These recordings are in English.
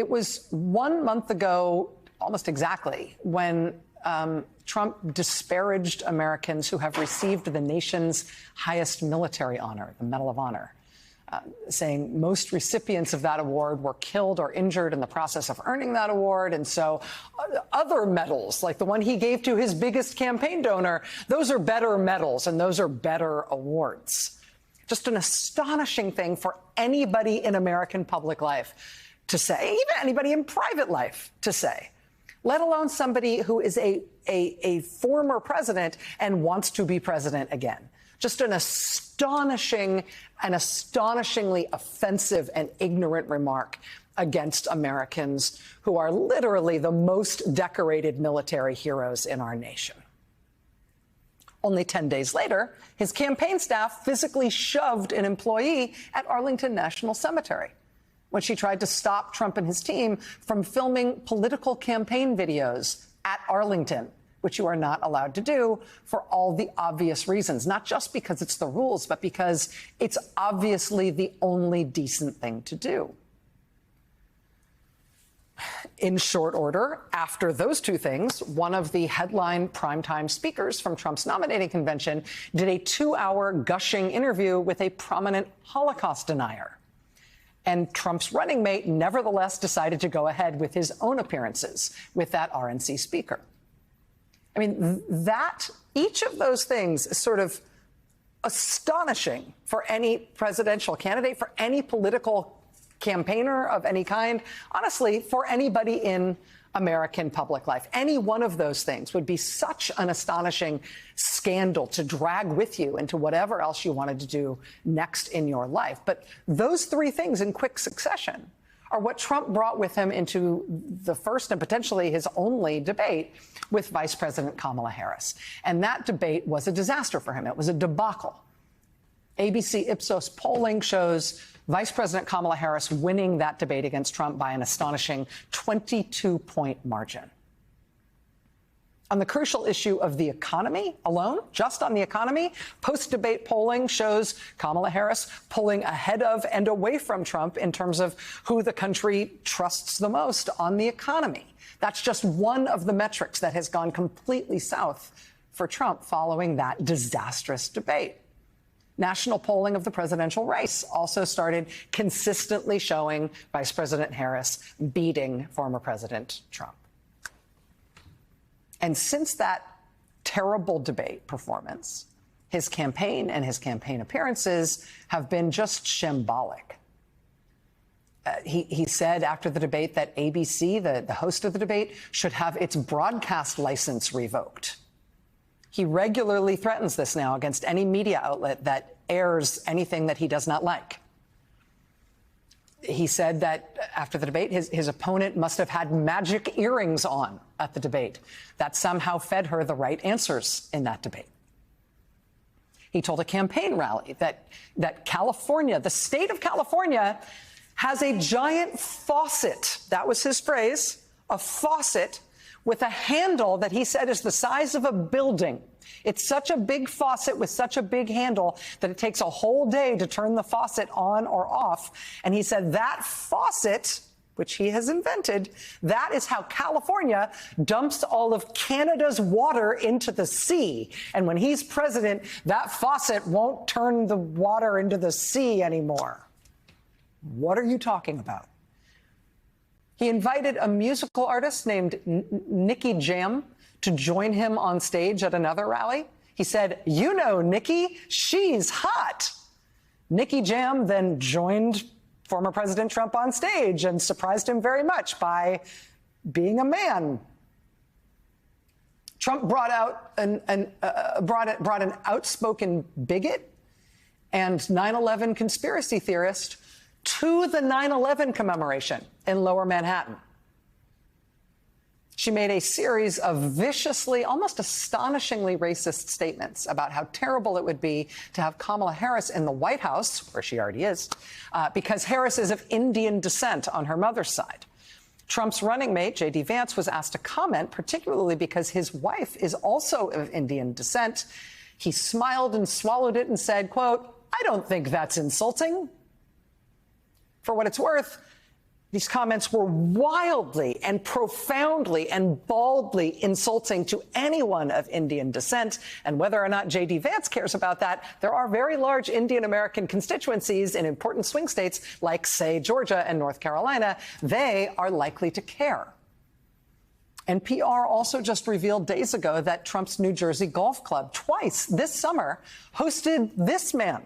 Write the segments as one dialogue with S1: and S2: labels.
S1: It was 1 month ago, almost exactly, when Trump disparaged Americans who have received the nation's highest military honor, the Medal of Honor, saying most recipients of that award were killed or injured in the process of earning that award. And so other medals, like the one he gave to his biggest campaign donor, those are better medals and those are better awards. Just an astonishing thing for anybody in American public life to say, even anybody in private life to say, let alone somebody who is a former president and wants to be president again. Just an astonishingly offensive and ignorant remark against Americans who are literally the most decorated military heroes in our nation. Only 10 days later, his campaign staff physically shoved an employee at Arlington National Cemetery when she tried to stop Trump and his team from filming political campaign videos at Arlington, which you are not allowed to do for all the obvious reasons, not just because it's the rules, but because it's obviously the only decent thing to do. In short order, after those two things, one of the headline primetime speakers from Trump's nominating convention did a 2-hour gushing interview with a prominent Holocaust denier. And Trump's running mate nevertheless decided to go ahead with his own appearances with that RNC speaker. I mean, each of those things is sort of astonishing for any presidential candidate, for any political campaigner of any kind, honestly, for anybody in American public life. Any one of those things would be such an astonishing scandal to drag with you into whatever else you wanted to do next in your life. But those three things in quick succession are what Trump brought with him into the first and potentially his only debate with Vice President Kamala Harris. And that debate was a disaster for him. It was a debacle. ABC Ipsos polling shows Vice President Kamala Harris winning that debate against Trump by an astonishing 22-point margin. On the crucial issue of the economy alone, just on the economy, post-debate polling shows Kamala Harris pulling ahead of and away from Trump in terms of who the country trusts the most on the economy. That's just one of the metrics that has gone completely south for Trump following that disastrous debate. National polling of the presidential race also started consistently showing Vice President Harris beating former President Trump. And since that terrible debate performance, his campaign and his campaign appearances have been just shambolic. He said after the debate that ABC, the host of the debate, should have its broadcast license revoked. He regularly threatens this now against any media outlet that airs anything that he does not like. He said that after the debate, his opponent must have had magic earrings on at the debate that somehow fed her the right answers in that debate. He told a campaign rally that California, the state of California, has a giant faucet. That was his phrase, a faucet with a handle that he said is the size of a building. It's such a big faucet with such a big handle that it takes a whole day to turn the faucet on or off. And he said that faucet, which he has invented, that is how California dumps all of Canada's water into the sea. And when he's president, that faucet won't turn the water into the sea anymore. What are you talking about? He invited a musical artist named Nicky Jam to join him on stage at another rally. He said, "You know Nicky, she's hot." Nicky Jam then joined former President Trump on stage and surprised him very much by being a man. Trump brought an outspoken bigot and 9/11 conspiracy theorist to the 9/11 commemoration in Lower Manhattan. She made a series of viciously, almost astonishingly racist statements about how terrible it would be to have Kamala Harris in the White House, where she already is, because Harris is of Indian descent on her mother's side. Trump's running mate, J.D. Vance, was asked to comment, particularly because his wife is also of Indian descent. He smiled and swallowed it and said, quote, "I don't think that's insulting." For what it's worth, These comments were wildly and profoundly and baldly insulting to anyone of Indian descent. And whether or not J.D. Vance cares about that, there are very large Indian American constituencies in important swing states like, say, Georgia and North Carolina. They are likely to care. NPR also just revealed days ago that Trump's New Jersey Golf Club twice this summer hosted this man,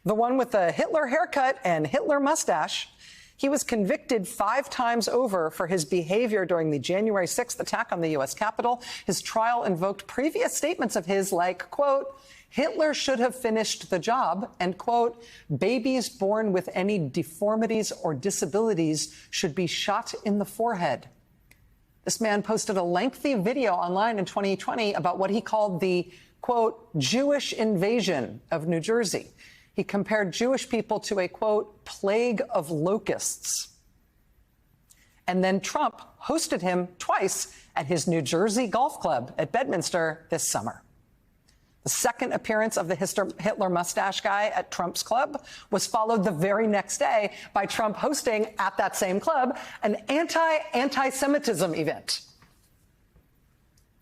S1: the one with the Hitler haircut and Hitler mustache. He was convicted 5 times over for his behavior during the January 6th attack on the U.S. Capitol. His trial invoked previous statements of his like, quote, Hitler should have finished the job, and, quote, babies born with any deformities or disabilities should be shot in the forehead. This man posted a lengthy video online in 2020 about what he called the, quote, Jewish invasion of New Jersey. He compared Jewish people to a, quote, plague of locusts. And then Trump hosted him twice at his New Jersey Golf Club at Bedminster this summer. The second appearance of the Hitler mustache guy at Trump's club was followed the very next day by Trump hosting at that same club an anti-Semitism event.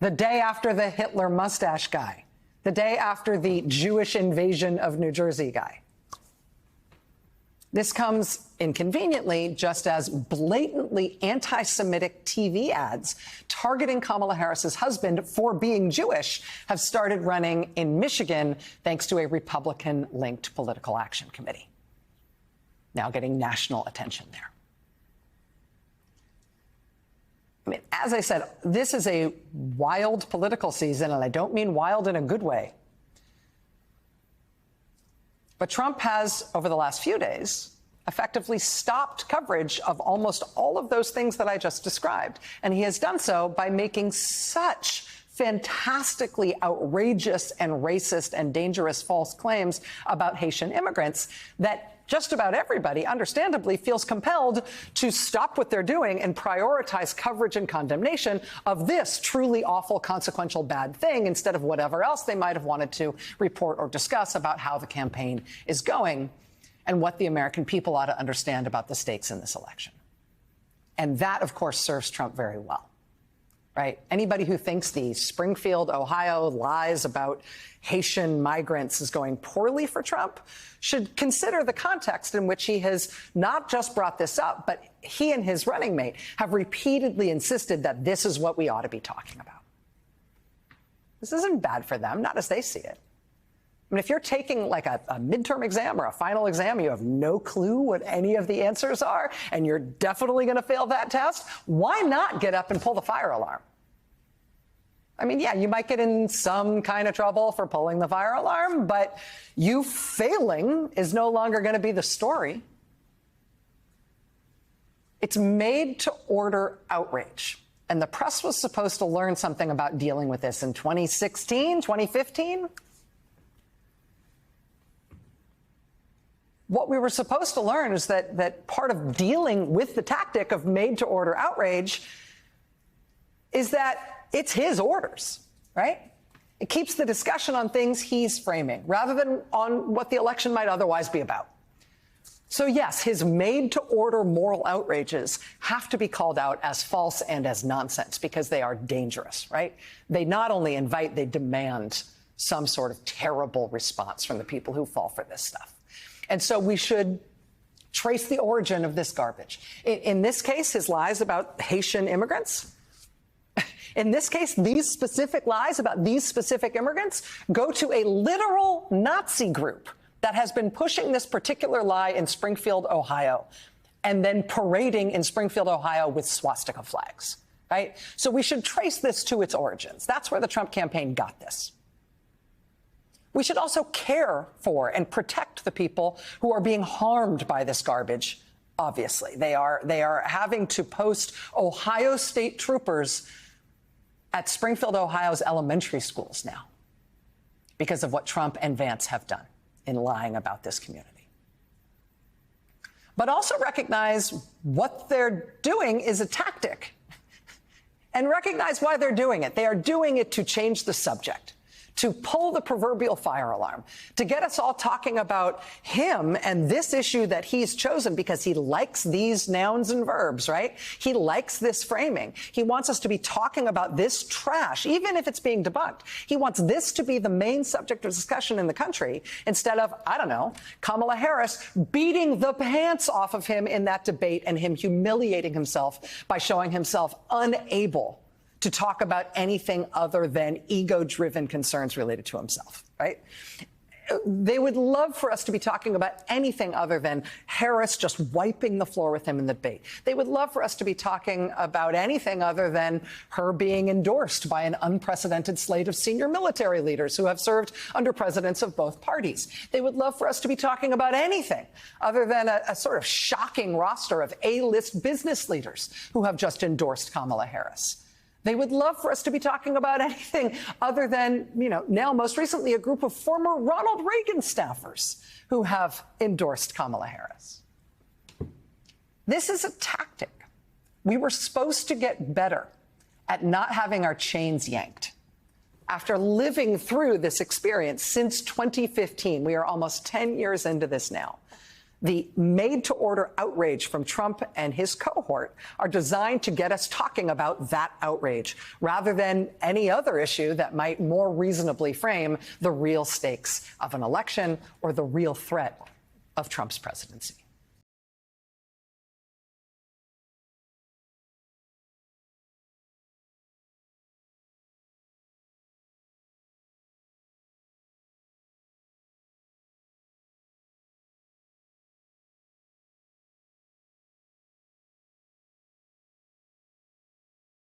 S1: The day after the Hitler mustache guy. The day after the Jewish invasion of New Jersey guy. This comes inconveniently just as blatantly anti-Semitic TV ads targeting Kamala Harris's husband for being Jewish have started running in Michigan thanks to a Republican-linked political action committee. Now getting national attention there. I mean, as I said, this is a wild political season, and I don't mean wild in a good way. But Trump has, over the last few days, effectively stopped coverage of almost all of those things that I just described. And he has done so by making such fantastically outrageous and racist and dangerous false claims about Haitian immigrants that just about everybody, understandably, feels compelled to stop what they're doing and prioritize coverage and condemnation of this truly awful, consequential, bad thing instead of whatever else they might have wanted to report or discuss about how the campaign is going and what the American people ought to understand about the stakes in this election. And that, of course, serves Trump very well. Right? Anybody who thinks the Springfield, Ohio lies about Haitian migrants is going poorly for Trump should consider the context in which he has not just brought this up, but he and his running mate have repeatedly insisted that this is what we ought to be talking about. This isn't bad for them, not as they see it. I mean, if you're taking like a midterm exam or a final exam, you have no clue what any of the answers are, and you're definitely going to fail that test, why not get up and pull the fire alarm? I mean, yeah, you might get in some kind of trouble for pulling the fire alarm, but you failing is no longer going to be the story. It's made to order outrage. And the press was supposed to learn something about dealing with this in 2016, 2015. What we were supposed to learn is that part of dealing with the tactic of made-to-order outrage is that it's his orders, right? It keeps the discussion on things he's framing rather than on what the election might otherwise be about. So, yes, his made-to-order moral outrages have to be called out as false and as nonsense because they are dangerous, right? They not only invite, they demand some sort of terrible response from the people who fall for this stuff. And so we should trace the origin of this garbage. In this case, his lies about Haitian immigrants. In this case, these specific lies about these specific immigrants go to a literal Nazi group that has been pushing this particular lie in Springfield, Ohio, and then parading in Springfield, Ohio with swastika flags, right? So we should trace this to its origins. That's where the Trump campaign got this. We should also care for and protect the people who are being harmed by this garbage, obviously. They are having to post Ohio State troopers at Springfield, Ohio's elementary schools now because of what Trump and Vance have done in lying about this community. But also recognize what they're doing is a tactic and recognize why they're doing it. They are doing it to change the subject, to pull the proverbial fire alarm, to get us all talking about him and this issue that he's chosen because he likes these nouns and verbs, right? He likes this framing. He wants us to be talking about this trash, even if it's being debunked. He wants this to be the main subject of discussion in the country instead of, I don't know, Kamala Harris beating the pants off of him in that debate and him humiliating himself by showing himself unable to talk about anything other than ego-driven concerns related to himself, right? They would love for us to be talking about anything other than Harris just wiping the floor with him in the debate. They would love for us to be talking about anything other than her being endorsed by an unprecedented slate of senior military leaders who have served under presidents of both parties. They would love for us to be talking about anything other than a sort of shocking roster of A-list business leaders who have just endorsed Kamala Harris. They would love for us to be talking about anything other than, now most recently a group of former Ronald Reagan staffers who have endorsed Kamala Harris. This is a tactic. We were supposed to get better at not having our chains yanked. After living through this experience since 2015, we are almost 10 years into this now. The made-to-order outrage from Trump and his cohort are designed to get us talking about that outrage rather than any other issue that might more reasonably frame the real stakes of an election or the real threat of Trump's presidency.